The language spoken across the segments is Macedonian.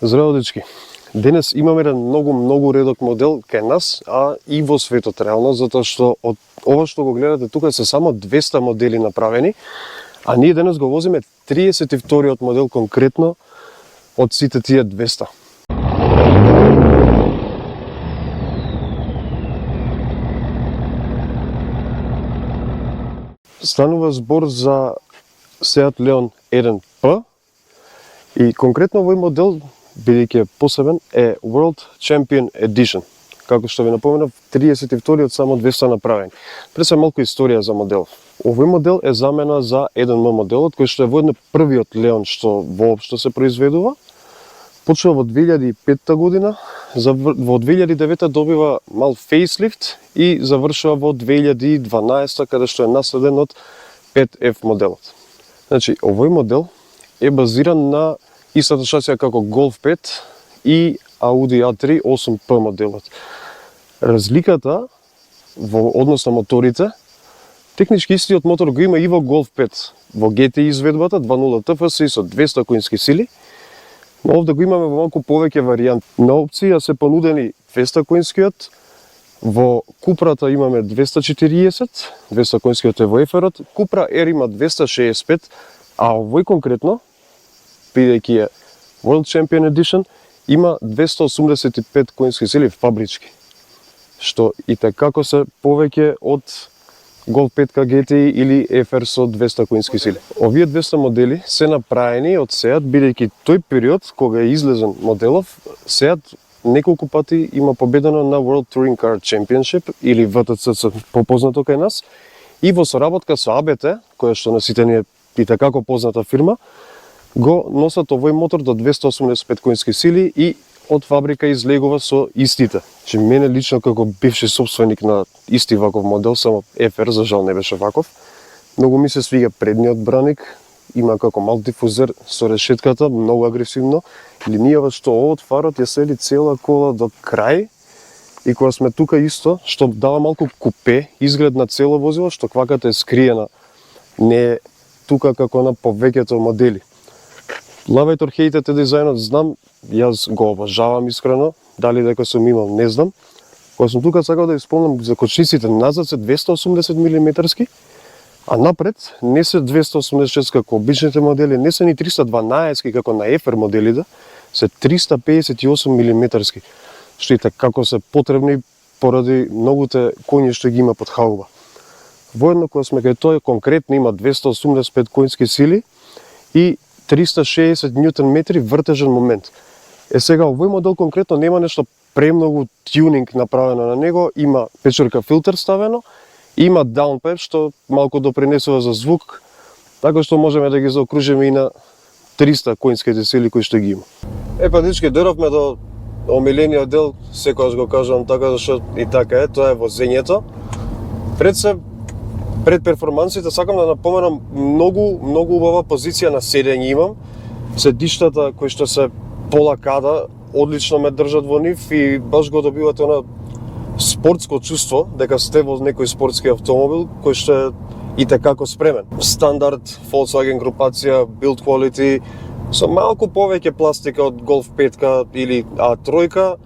Здраво, дечки! Денес имаме еден многу редок модел кај нас, а и во светот реално, затоа што од ова што го гледате тука се само 200 модели направени, а ние денес го возиме 32-иот модел конкретно од сите тие 200. Станува збор за Seat Leon 1P и конкретно овој модел, бидејќи е посебен, е World Champion Edition. Како што ви напоменав, 32-иот само 200 направени. Пред се малку историја за модел. Овој модел е замена за 1M моделот, кој што е воедно првиот Leon што воопшто се произведува. Почнува во 2005 година, во 2009 добива мал фейслифт и завршува во 2012 каде што е наследен од 5F моделот. Значи, овој модел е базиран на истата шасија како Golf 5 и Audi A3 8P моделот. Разликата во однос на моторите, технички истиот мотор го има и во Golf 5, во GT изведбата 2.0 TFSI со 200 конски сили, но овде го имаме во малку повеќе варијанти. На опција се понудени 200 конскиот, во Купрата имаме 240, 200 конскиот е во еферот, Купра Air има 265, а овој конкретно, бидејќи е World Champion Edition, има 285 конски сили фабрички, што и tekako се повеќе од Golf 5 GTI или FR со 200 конски сили. Овие 200 модели се направени од Seat, бидејќи тој период кога е излезен моделов, Seat неколку пати има победено на World Touring Car Championship или WTCC попознато кај нас, и во соработка со ABT, која што на сите ни е и tekako позната фирма, го носат овој мотор до 285 конски сили и од фабрика излегува со истите. Че мене лично како бивши собственик на исти ваков модел, само FR, за жал не беше ваков, многу ми се свига предниот браник, има како мал дифузер со решетката, многу агресивно, линијава што од фарот ја сели цела кола до крај, и кога сме тука исто, што дава малку купе изглед на цело возило, што кваката е скриена, не е тука како на повеќето модели. Love it or hate it дизајнот, знам, јас го обожавам искрено, дали дека сум имал, не знам. Кога сум тука сакал да ви спомнам за кочниците, назад се 280 мм, а напред не се 286 како обичните модели, не се ни 312 како на FR моделите, се 358 мм, што и како се потребни поради многуте коњи што ги има под хауба. Воедно кога сме кај тој конкретно има 285 конски сили и 360 Нм вртежен момент. Сега овој модел конкретно нема нешто премногу тюнинг направено на него, има печурка филтер ставено, има даунпайп што малку допринесува за звук, така што можеме да ги заокружиме и на 300 конските сили кои што ги има. Епа дечки, дојдовме до омилениот дел, секогаш го кажувам така зашто и така е, тоа е возењето. Пред перформансите сакам да напоменам многу убава позиција на седење имам. Седиштата кои што се полакада, одлично ме држат во нив и баш го добивате она спортско чувство дека сте во некој спортски автомобил кој што е и tekako спремен. Стандард Volkswagen групација, build quality, со малку повеќе пластика од Golf 5 или A3,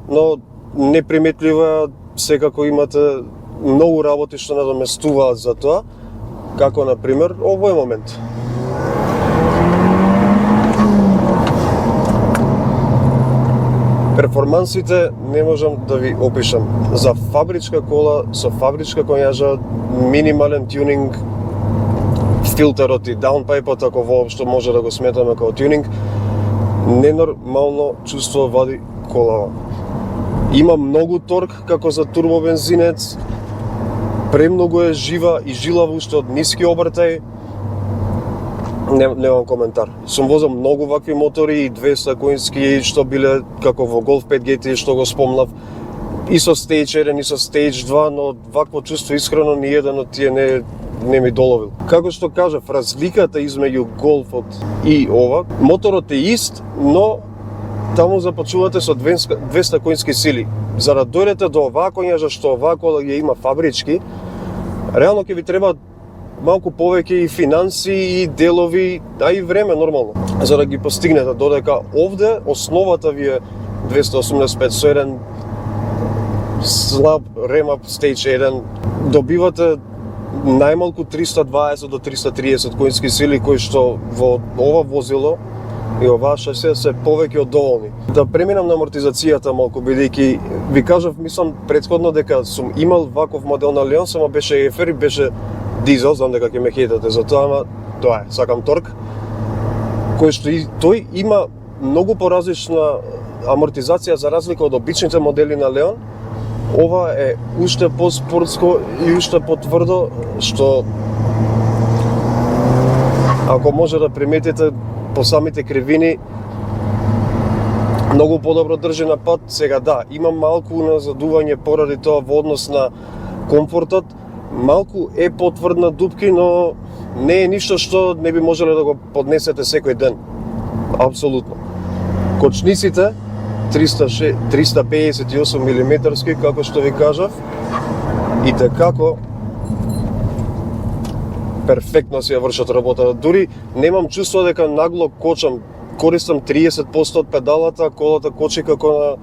но неприметлива, секако имате многу работи што надоместуваат за тоа, како на пример овој момент. Перформансите не можам да ви опишам. За фабричка кола со фабричка конјажа, минимален тюнинг, филтерот и даунпайпот, ако воопшто може да го сметаме како тюнинг, ненормално чувство вади колава. Има многу торк како за турбобензинец, премногу е жива и жилава уште од ниски обртај. Немам коментар. Сум возел многу вакви мотори и 200 конски што биле како во Golf 5 GT што го спомнав, и со Stage 1 и со Stage 2, но вакво чувство искрено ни еден од тие не ми доловил. Како што кажав, разликата измеѓу Golfот и ова, моторот е ист, но таму започувате со 200 конски сили. За да дојдете до оваа конјажа што оваа кола ја има фабрички, реално ќе ви треба малку повеќе и финанси и делови, а и време нормално, за да ги постигнете, додека овде основата ви е 285 со еден слаб ремап стејдж 1, добивате најмалку 320 до 330 коњски сили, кои што во ова возило и оваа шасија се повеќе од доволни. Да преминам на амортизацијата малку, бидејќи ви кажав, мислам предходно дека сум имал ваков модел на Леон, само беше ефер и беше дизел, знам дека ќе ме хейтате за тоа, ама тоа е, сакам торк, кој што и тој има многу поразлична амортизација за разлика од обичните модели на Леон. Ова е уште по-спортско и уште потврдо, што ако може да приметите по самите кривини, многу подобро држи на пат. Сега да, има малку назадување поради тоа во однос на комфортот, малку е потврдна дупки, но не е ништо што не би можеле да го поднесете секој ден. Апсолутно. Кочниците 358 милиметарски, како што ви кажав, и текако перфектно си ја вршат работата. Дури немам чувство дека нагло кочам, користам 30% од педалата, колата кочи како на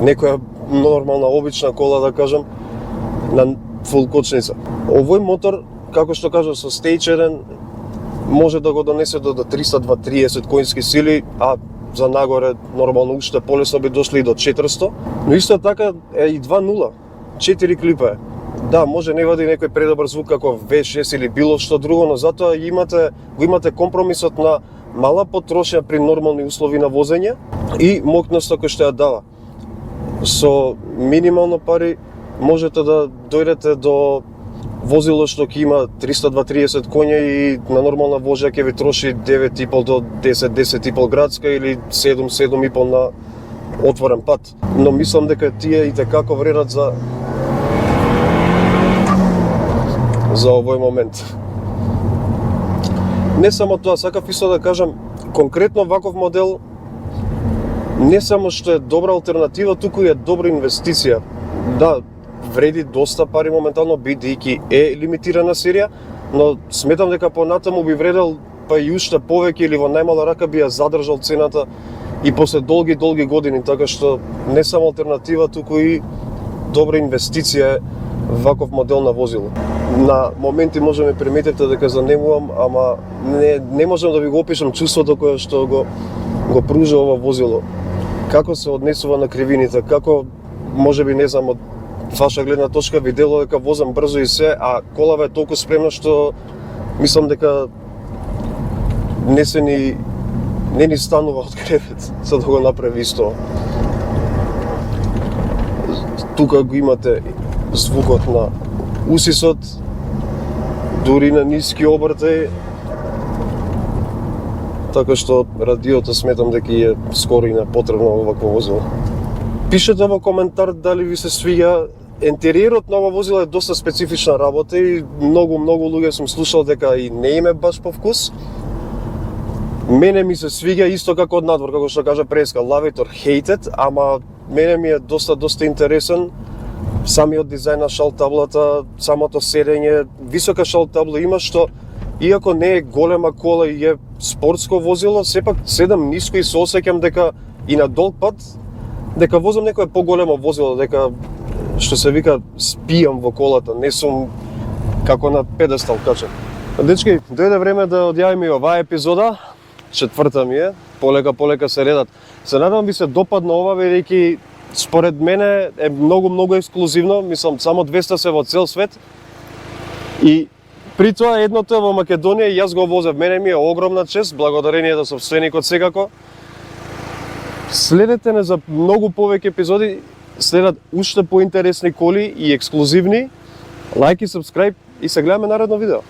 некоја нормална, обична кола, да кажам, на фул кочница. Овој мотор, како што кажав, со Stage 1 може да го донесе до 330 коњски сили, а за нагоре нормално уште полесно би дошли и до 400, но исто така е и 2.0, 4 клипа е. Да, може не вади некој предобар звук како V6 или било што друго, но затоа го имате компромисот на мала потрошја при нормални услови на возење и мокноста кој што ја дава. Со минимално пари можете да дојдете до возило што ќе има 330 коња и на нормална вожја ќе ви троши 9,5 до 10,5 градска или 7,5 на отворен пат. Но мислам дека тие и tekako вредат за овој момент. Не само тоа, сакав исто да кажам, конкретно ваков модел не само што е добра алтернатива, туку и е добра инвестиција. Да, вреди доста пари моментално, бидејќи е лимитирана серија, но сметам дека понатаму би вредел па и уште повеќе или во најмала рака би ја задржал цената и после долги години, така што не само алтернатива, туку и добра инвестиција ваков модел на возило. На моменти може да ме приметите дека занемувам, ама не можам да ви го опишам чувството кое што го пружа ова возило. Како се однесува на кривините, како можеби не знам од ваша гледна точка ви дело дека возам брзо и се, а колава е толку спремна што мислам дека не ни станува од кревет за да го направи исто. Тука го имате звукот на усисот, дури на ниски обртаи, така што радиото сметам дека е скоро и непотребно овакво возило. Пишете во коментар дали ви се свиѓа. Интериерот на ова возило е доста специфична работа и многу луѓе сум слушал дека и не им е баш по вкус. Мене ми се свиѓа исто како од надвор, како што кажа преска, love it or hate it, ама мене ми е доста интересен. Самиот дизајн на шалтаблата, самото седење, висока шалтабла има што, иако не е голема кола и е спортско возило, сепак седам ниско и се осеќам дека и на долг пат, дека возам некое поголемо возило, дека, што се вика, спијам во колата, не сум како на педестал качен. Дечки, дојде време да одјавим и оваа епизода, четврта ми е, полека се редат. Се надам ви се допадна ова, бидејќи според мене е многу ексклузивно, мислам само 200 се во цел свет. И при тоа едното е во Македонија и јас го возев. Мене ми е огромна чест, благодарение до собственикот секако. Следете не за многу повеќе епизоди, следат уште поинтересни коли и ексклузивни. Лајк и сабскрајб и се гледаме наредно видео.